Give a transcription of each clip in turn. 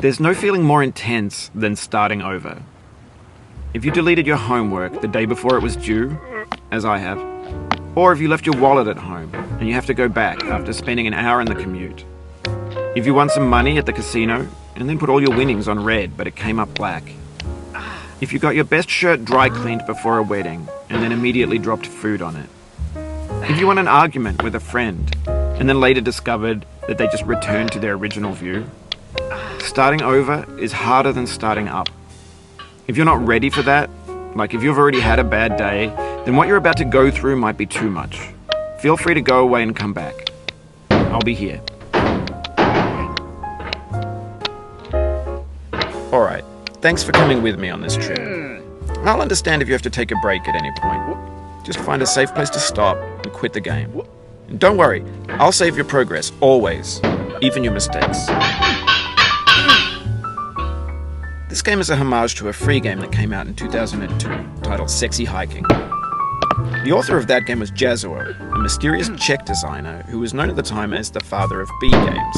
There's no feeling more intense than starting over. If you deleted your homework the day before it was due, as I have, or if you left your wallet at home and you have to go back after spending an hour in the commute. If you won some money at the casino and then put all your winnings on red but it came up black. If you got your best shirt dry cleaned before a wedding and then immediately dropped food on it. If you won an argument with a friend and then later discovered that they just returned to their original view. Starting over is harder than starting up. If you're not ready for that, like if you've already had a bad day, then what you're about to go through might be too much. Feel free to go away and come back. I'll be here. Alright, thanks for coming with me on this trip. I'll understand if you have to take a break at any point. Just find a safe place to stop and quit the game. And don't worry, I'll save your progress, always, even your mistakes. This game is a homage to a free game that came out in 2002, titled Sexy Hiking. The author of that game was Jazzuo, a mysterious Czech designer who was known at the time as the father of B games.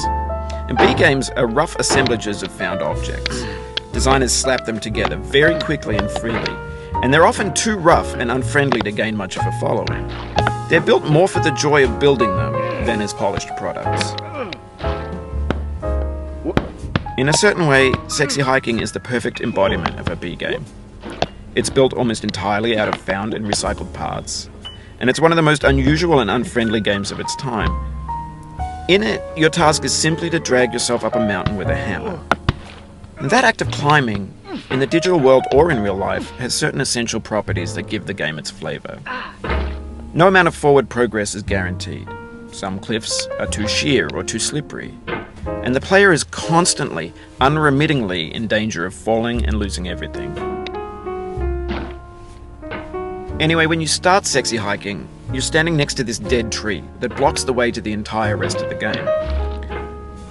And B games are rough assemblages of found objects. Designers slap them together very quickly and freely, and they're often too rough and unfriendly to gain much of a following. They're built more for the joy of building them than as polished products. In a certain way, Sexy Hiking is the perfect embodiment of a B game. It's built almost entirely out of found and recycled parts, and it's one of the most unusual and unfriendly games of its time. In it, your task is simply to drag yourself up a mountain with a hammer. And that act of climbing, in the digital world or in real life, has certain essential properties that give the game its flavor. No amount of forward progress is guaranteed. Some cliffs are too sheer or too slippery. And the player is constantly, unremittingly in danger of falling and losing everything. Anyway, when you start Sexy Hiking, you're standing next to this dead tree that blocks the way to the entire rest of the game.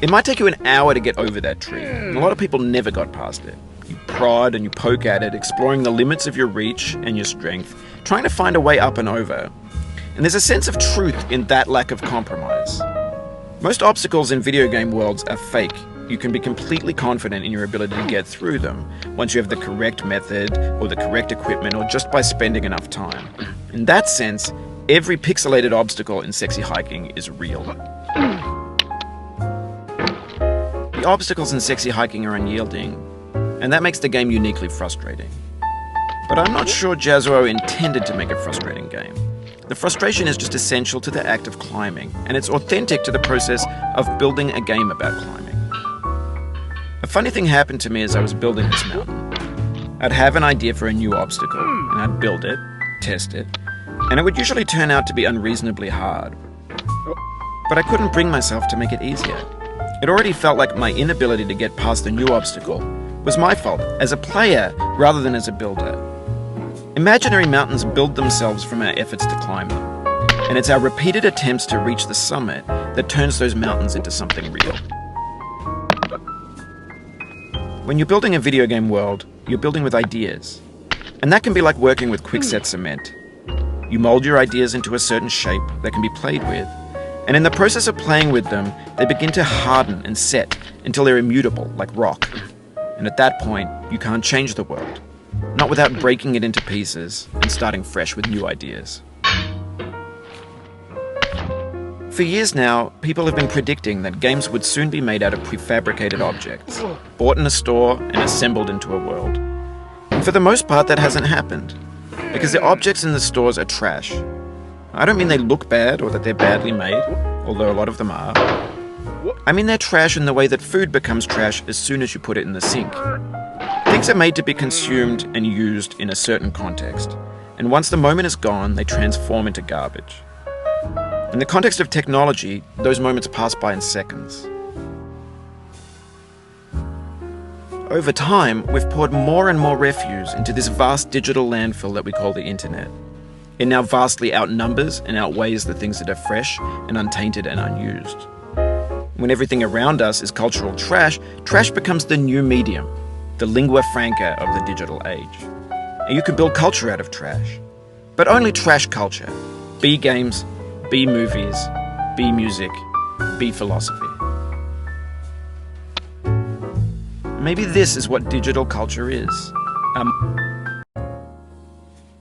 It might take you an hour to get over that tree, and a lot of people never got past it. You prod and you poke at it, exploring the limits of your reach and your strength, trying to find a way up and over. And there's a sense of truth in that lack of compromise. Most obstacles in video game worlds are fake. You can be completely confident in your ability to get through them once you have the correct method or the correct equipment or just by spending enough time. In that sense, every pixelated obstacle in Sexy Hiking is real. The obstacles in Sexy Hiking are unyielding, and that makes the game uniquely frustrating. But I'm not sure Jazzuo intended to make a frustrating game. The frustration is just essential to the act of climbing, and it's authentic to the process of building a game about climbing. A funny thing happened to me as I was building this mountain. I'd have an idea for a new obstacle, and I'd build it, test it, and it would usually turn out to be unreasonably hard. But I couldn't bring myself to make it easier. It already felt like my inability to get past the new obstacle was my fault as a player rather than as a builder. Imaginary mountains build themselves from our efforts to climb them, and it's our repeated attempts to reach the summit that turns those mountains into something real. When you're building a video game world, you're building with ideas, and that can be like working with quickset cement. You mold your ideas into a certain shape that can be played with, and in the process of playing with them, they begin to harden and set until they're immutable, like rock. And at that point, you can't change the world. Not without breaking it into pieces and starting fresh with new ideas. For years now, people have been predicting that games would soon be made out of prefabricated objects, bought in a store and assembled into a world. And for the most part, that hasn't happened, because the objects in the stores are trash. I don't mean they look bad or that they're badly made, although a lot of them are. I mean they're trash in the way that food becomes trash as soon as you put it in the sink. Things are made to be consumed and used in a certain context, and once the moment is gone, they transform into garbage. In the context of technology, those moments pass by in seconds. Over time, we've poured more and more refuse into this vast digital landfill that we call the internet. It now vastly outnumbers and outweighs the things that are fresh and untainted and unused. When everything around us is cultural trash, trash becomes the new medium, the lingua franca of the digital age. And you can build culture out of trash. But only trash culture. B games, B movies, B music, B philosophy. Maybe this is what digital culture is.